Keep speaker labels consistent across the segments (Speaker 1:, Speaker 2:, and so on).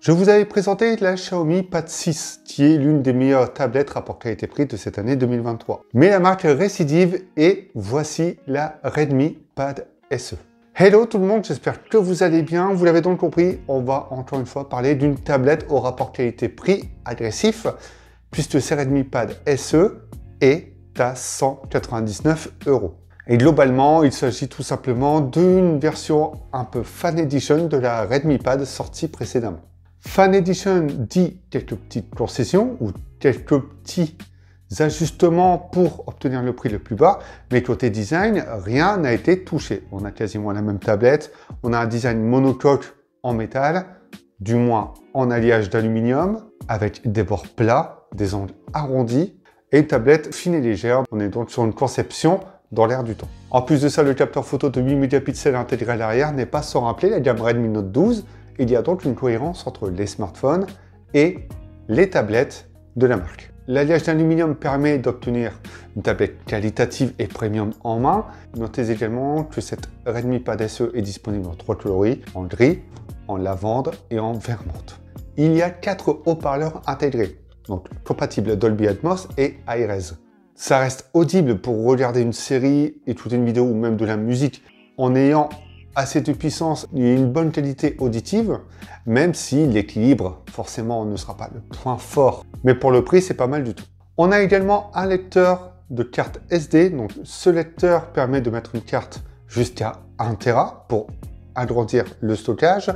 Speaker 1: Je vous avais présenté la Xiaomi Pad 6, qui est l'une des meilleures tablettes rapport qualité-prix de cette année 2023. Mais la marque récidive et voici la Redmi Pad SE. Hello tout le monde, j'espère que vous allez bien. Vous l'avez donc compris, on va encore une fois parler d'une tablette au rapport qualité-prix agressif, puisque ce Redmi Pad SE est à 199 €. Et globalement, il s'agit tout simplement d'une version un peu Fan Edition de la Redmi Pad sortie précédemment. Fan Edition dit quelques petites concessions ou quelques petits ajustements pour obtenir le prix le plus bas, mais côté design, rien n'a été touché. On a quasiment la même tablette, on a un design monocoque en métal, du moins en alliage d'aluminium, avec des bords plats, des angles arrondis, et une tablette fine et légère. On est donc sur une conception dans l'air du temps. En plus de ça, le capteur photo de 8 mégapixels intégré à l'arrière n'est pas sans rappeler la gamme Redmi Note 12. Il y a donc une cohérence entre les smartphones et les tablettes de la marque. L'alliage d'aluminium permet d'obtenir une tablette qualitative et premium en main. Notez également que cette Redmi Pad SE est disponible en 3 coloris, en gris, en lavande et en vermeinte. Il y a 4 haut-parleurs intégrés, donc compatibles Dolby Atmos et Hi-Res. Ça reste audible pour regarder une série, écouter une vidéo ou même de la musique en ayant assez de puissance et une bonne qualité auditive, même si l'équilibre forcément ne sera pas le point fort. Mais pour le prix, c'est pas mal du tout. On a également un lecteur de carte SD, donc ce lecteur permet de mettre une carte jusqu'à 1 Tera pour agrandir le stockage,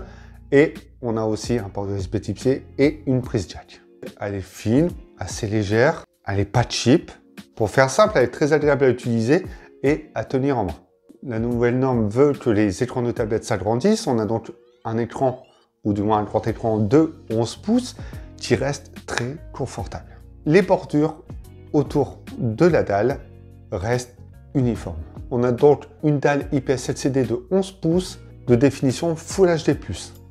Speaker 1: et on a aussi un port USB Type-C et une prise jack. Elle est fine, assez légère, elle n'est pas cheap. Pour faire simple, elle est très agréable à utiliser et à tenir en main. La nouvelle norme veut que les écrans de tablette s'agrandissent. On a donc un écran, ou du moins un grand écran de 11 pouces, qui reste très confortable. Les bordures autour de la dalle restent uniformes. On a donc une dalle IPS LCD de 11 pouces de définition Full HD+,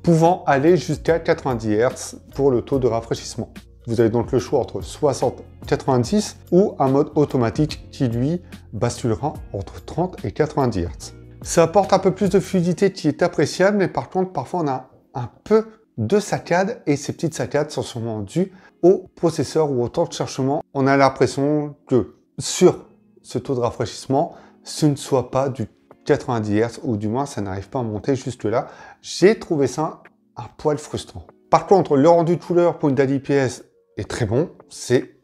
Speaker 1: pouvant aller jusqu'à 90 Hz pour le taux de rafraîchissement. Vous avez donc le choix entre 60-90 ou un mode automatique qui lui basculera entre 30 et 90 Hz. Ça apporte un peu plus de fluidité qui est appréciable, mais par contre parfois on a un peu de saccades, et ces petites saccades sont sûrement dues au processeur ou au temps de chargement. On a l'impression que sur ce taux de rafraîchissement, ce ne soit pas du 90 Hz, ou du moins ça n'arrive pas à monter jusque là. J'ai trouvé ça un poil frustrant. Par contre, le rendu de couleur pour une dalle IPS est très bon. C'est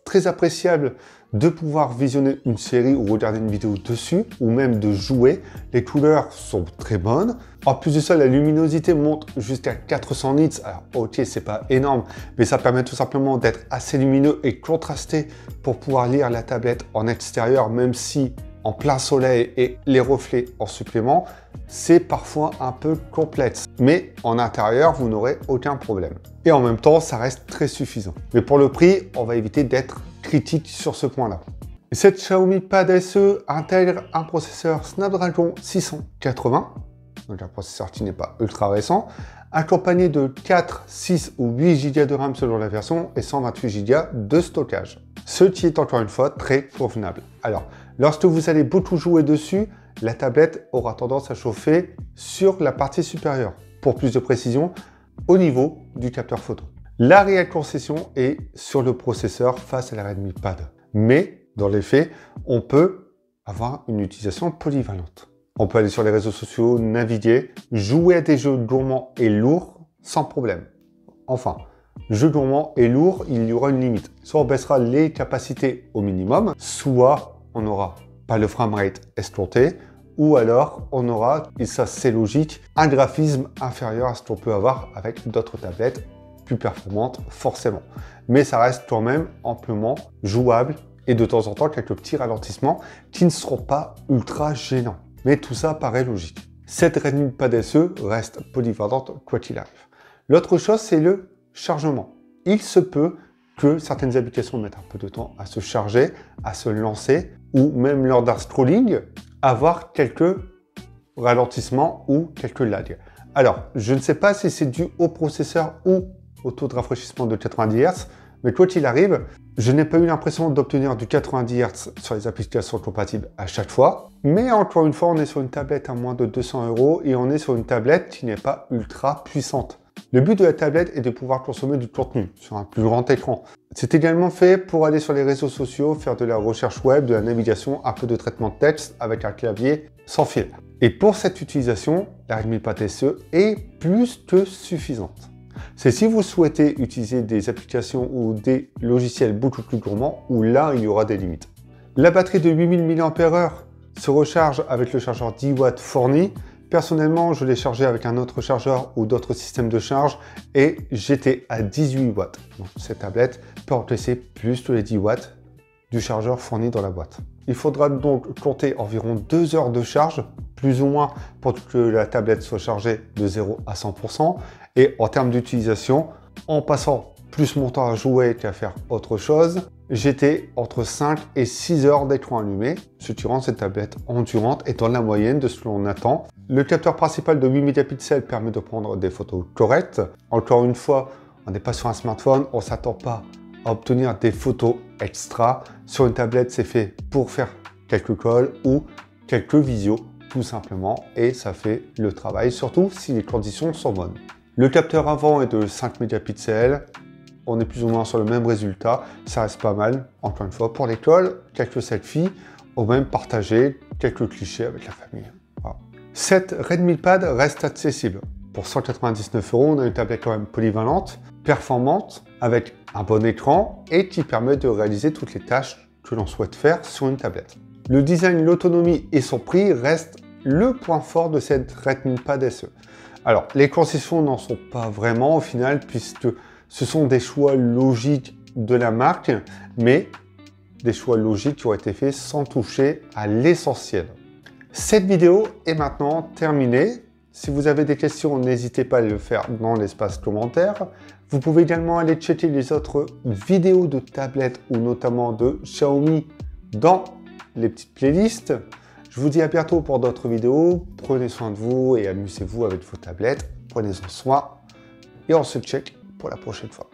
Speaker 1: très appréciable de pouvoir visionner une série ou regarder une vidéo dessus, ou même de jouer. Les couleurs sont très bonnes. En plus de ça, la luminosité monte jusqu'à 400 nits. Alors ok, c'est pas énorme, mais ça permet tout simplement d'être assez lumineux et contrasté pour pouvoir lire la tablette en extérieur, même si en plein soleil et les reflets en supplément, c'est parfois un peu complexe. Mais en intérieur, vous n'aurez aucun problème. Et en même temps, ça reste très suffisant. Mais pour le prix, on va éviter d'être critique sur ce point-là. Cette Xiaomi Pad SE intègre un processeur Snapdragon 680, donc un processeur qui n'est pas ultra récent, accompagné de 4, 6 ou 8 Go de RAM selon la version et 128 Go de stockage. Ce qui est encore une fois très convenable. Alors, lorsque vous allez beaucoup jouer dessus, la tablette aura tendance à chauffer sur la partie supérieure. Pour plus de précision, au niveau du capteur photo. La réelle concession est sur le processeur face à la Redmi Pad. Mais, dans les faits, on peut avoir une utilisation polyvalente. On peut aller sur les réseaux sociaux, naviguer, jouer à des jeux gourmands et lourds sans problème. Enfin, jeux gourmands et lourds, il y aura une limite. Soit on baissera les capacités au minimum, soit on n'aura pas le framerate escompté, ou alors on aura, et ça c'est logique, un graphisme inférieur à ce qu'on peut avoir avec d'autres tablettes plus performantes forcément. Mais ça reste quand même amplement jouable, et de temps en temps quelques petits ralentissements qui ne seront pas ultra gênants. Mais tout ça paraît logique. Cette Redmi Pad SE reste polyvalente quoi qu'il arrive. L'autre chose, c'est le chargement. Il se peut que certaines applications mettent un peu de temps à se charger, à se lancer, ou même lors d'un scrolling, avoir quelques ralentissements ou quelques lags. Alors, je ne sais pas si c'est dû au processeur ou au taux de rafraîchissement de 90 Hz, mais quoi qu'il arrive, je n'ai pas eu l'impression d'obtenir du 90 Hz sur les applications compatibles à chaque fois. Mais encore une fois, on est sur une tablette à moins de 200 € et on est sur une tablette qui n'est pas ultra puissante. Le but de la tablette est de pouvoir consommer du contenu sur un plus grand écran. C'est également fait pour aller sur les réseaux sociaux, faire de la recherche web, de la navigation, un peu de traitement de texte avec un clavier sans fil. Et pour cette utilisation, la Redmi Pad SE est plus que suffisante. C'est si vous souhaitez utiliser des applications ou des logiciels beaucoup plus gourmands, où là, il y aura des limites. La batterie de 8000 mAh se recharge avec le chargeur 10 watts fourni. Personnellement, je l'ai chargé avec un autre chargeur ou d'autres systèmes de charge et j'étais à 18 watts. Donc, cette tablette peut encaisser plus que les 10 watts du chargeur fourni dans la boîte. Il faudra donc compter environ 2 heures de charge, plus ou moins, pour que la tablette soit chargée de 0 à 100%. Et en termes d'utilisation, en passant plus mon temps à jouer qu'à faire autre chose, j'étais entre 5 et 6 heures d'écran allumé, ce qui rend cette tablette endurante et dans la moyenne de ce que l'on attend. Le capteur principal de 8 mégapixels permet de prendre des photos correctes. Encore une fois, on n'est pas sur un smartphone, on ne s'attend pas à obtenir des photos extra. Sur une tablette, c'est fait pour faire quelques calls ou quelques visios, tout simplement, et ça fait le travail, surtout si les conditions sont bonnes. Le capteur avant est de 5 mégapixels. On est plus ou moins sur le même résultat, ça reste pas mal. Encore une fois, pour l'école, quelques selfies, ou même partager quelques clichés avec la famille. Voilà. Cette Redmi Pad reste accessible. Pour 199 €, on a une tablette quand même polyvalente, performante, avec un bon écran et qui permet de réaliser toutes les tâches que l'on souhaite faire sur une tablette. Le design, l'autonomie et son prix restent le point fort de cette Redmi Pad SE. Alors, les concessions n'en sont pas vraiment au final, puisque ce sont des choix logiques de la marque, mais des choix logiques qui ont été faits sans toucher à l'essentiel. Cette vidéo est maintenant terminée. Si vous avez des questions, n'hésitez pas à le faire dans l'espace commentaire. Vous pouvez également aller checker les autres vidéos de tablettes ou notamment de Xiaomi dans les petites playlists. Je vous dis à bientôt pour d'autres vidéos. Prenez soin de vous et amusez-vous avec vos tablettes. Prenez-en soin et on se check pour la prochaine fois.